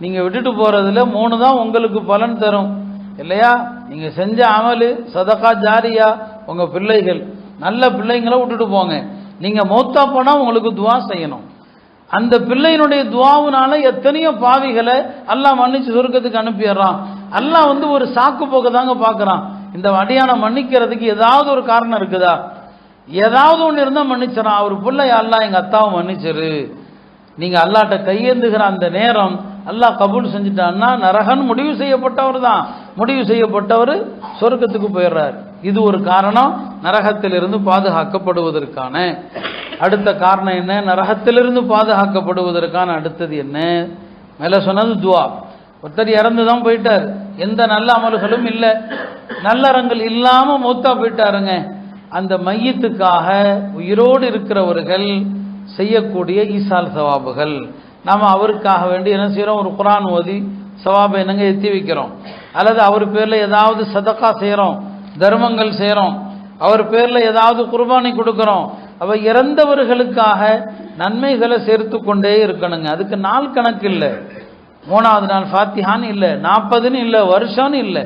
நீங்கள் விட்டுட்டு போகிறதுல 3 தான் உங்களுக்கு பலன் தரும் இல்லையா? நீங்கள் செஞ்ச அமலு சதகா ஜாரியா, உங்கள் பிள்ளைகள் நல்ல பிள்ளைங்களை விட்டுட்டு போங்க. நீங்கள் மௌத்தா போனால் உங்களுக்கு துவா செய்யணும். அந்த பிள்ளையினுடைய துவாவுனால எத்தனையோ பாவிகளை அல்லாஹ் மன்னிச்சு சொர்க்கத்துக்கு அனுப்பிடுறான். அல்லாஹ் ஒரு சாக்கு போக்க தாங்க பார்க்குறான். இந்த அடியான மன்னிக்கிறதுக்கு ஏதாவது ஒரு காரணம் இருக்குதா? ஏதாவது ஒன்று இருந்தால் மன்னிச்சிடறான். அவர் பிள்ளை அல்லாஹ் எங்கள் அத்தாவை மன்னிச்சிரு, நீங்கள் அல்லாட்ட கையேந்துகிற அந்த நேரம் அல்லாஹ் கபூல் செஞ்சுட்டான்னா நரகன் முடிவு செய்யப்பட்டவர் தான். முடிவு செய்யப்பட்டவர் சொர்க்கத்துக்கு போயிடுறார். இது ஒரு காரணம் நரகத்திலிருந்து பாதுகாக்கப்படுவதற்கான. அடுத்த காரணம் என்ன? நரகத்திலிருந்து பாதுகாக்கப்படுவதற்கான அடுத்தது என்ன? மேலே சொன்னது துவா. ஒருத்தர் இறந்து தான் போயிட்டார், எந்த நல்ல அமல்களும் இல்லை, நல்லறங்கள் இல்லாமல் மௌத்தா போயிட்டாருங்க. அந்த மையத்துக்காக உயிரோடு இருக்கிறவர்கள் செய்யக்கூடிய ஈசால் சவாபுகள், நாம் அவருக்காக வேண்டி என்ன செய்கிறோம்? ஒரு குர்ஆன் ஓதி சவாபை என்னங்க எத்தி வைக்கிறோம், அல்லது அவர் பேரில் ஏதாவது சதக்கா செய்கிறோம், தர்மங்கள் செய்கிறோம், அவர் பேரில் ஏதாவது குர்பானி கொடுக்குறோம். அவ இறந்தவர்களுக்காக நன்மைகளை சேர்த்து கொண்டே இருக்கணுங்க. அதுக்கு நாள் கணக்கு இல்லை, 3வது நாள் ஃபாத்திஹான்னு இல்லை, 40ன்னு இல்லை, வருஷம்னு இல்லை.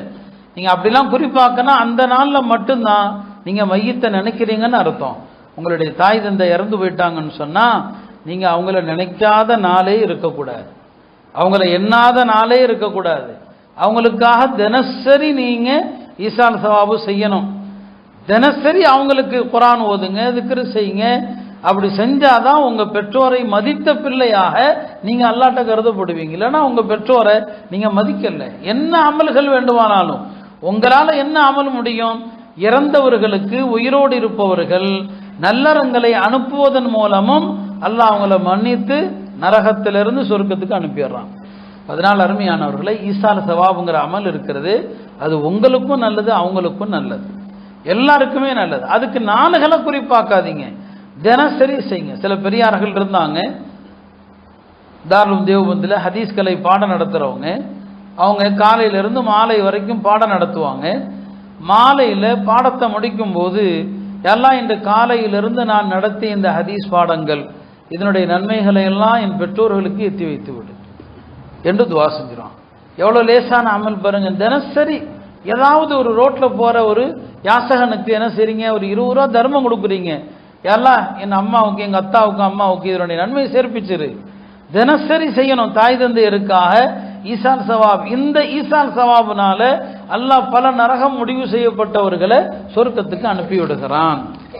நீங்கள் அப்படிலாம் குறிப்பாக்கனா அந்த நாளில் மட்டும்தான் நீங்கள் மையத்தை நினைக்கிறீங்கன்னு அர்த்தம். உங்களுடைய தாய் தந்தை இறந்து போயிட்டாங்கன்னு சொன்னால் நீங்கள் அவங்கள நினைக்காத நாளே இருக்கக்கூடாது, அவங்கள எண்ணாத நாளே இருக்கக்கூடாது. அவங்களுக்காக தினசரி நீங்கள் ஈசால் சவாபு செய்யணும். தினசரி அவங்களுக்கு குர்ஆன் ஓதுங்க, திக்ரு செய்யுங்க. அப்படி செஞ்சாதான் உங்கள் பெற்றோரை மதித்த பிள்ளையாக நீங்கள் அல்லாட்ட கருதப்படுவீங்க. இல்லைன்னா உங்கள் பெற்றோரை நீங்கள் மதிக்கலை. என்ன அமல்கள் வேண்டுமானாலும் உங்களால் என்ன அமல் முடியும்? இறந்தவர்களுக்கு உயிரோடு இருப்பவர்கள் நல்லறங்களை அனுப்புவதன் மூலமும் அல்லாஹ் அவங்கள மன்னித்து நரகத்திலிருந்து சொர்க்கத்துக்கு அனுப்பிடுறான். அதனால் அருமையானவர்களை ஈசால் சவாபுங்கிற அமல் இருக்கிறது, அது உங்களுக்கும் நல்லது, அவங்களுக்கும் நல்லது, எல்லாருக்குமே நல்லது. அதுக்கு நாளுகளை குறிப்பாக்காதீங்க, தினசரி செய்யுங்க. சில பெரியார்கள் இருந்தாங்க, தாருல் தேவ்பந்தில் ஹதீஸ்களை பாடம் நடத்துகிறவங்க. அவங்க காலையிலிருந்து மாலை வரைக்கும் பாடம் நடத்துவாங்க. மாலையில் பாடத்தை முடிக்கும் போது எல்லாம் இந்த காலையிலிருந்து நான் நடத்திய இந்த ஹதீஸ் பாடங்கள் இதனுடைய நன்மைகளை எல்லாம் என் பெற்றோர்களுக்கு எத்தி வைத்து விடு என்று துவா செஞ்சிடும். எவ்வளோ லேசான அமல் பாருங்க. தினசரி ஏதாவது ஒரு ரோட்டில் போகிற ஒரு யாசகனுக்கு என்ன செய்றீங்க? ஒரு 20 ரூபா தர்மம் கொடுக்குறீங்க. எல்லாம் என் அம்மாவுக்கு, எங்கள் அத்தாவுக்கு, அம்மாவுக்கு இதனுடைய நன்மை சேர்ப்பிச்சிரு. தினசரி செய்யணும். தாய் தந்தையருக்காக ஈசால் சவாப். இந்த ஈசால் சவாபுனால அல்லாஹ் பல நரகம் முடிவு செய்யப்பட்டவர்களை சொர்க்கத்துக்கு அனுப்பி விடுகிறான்.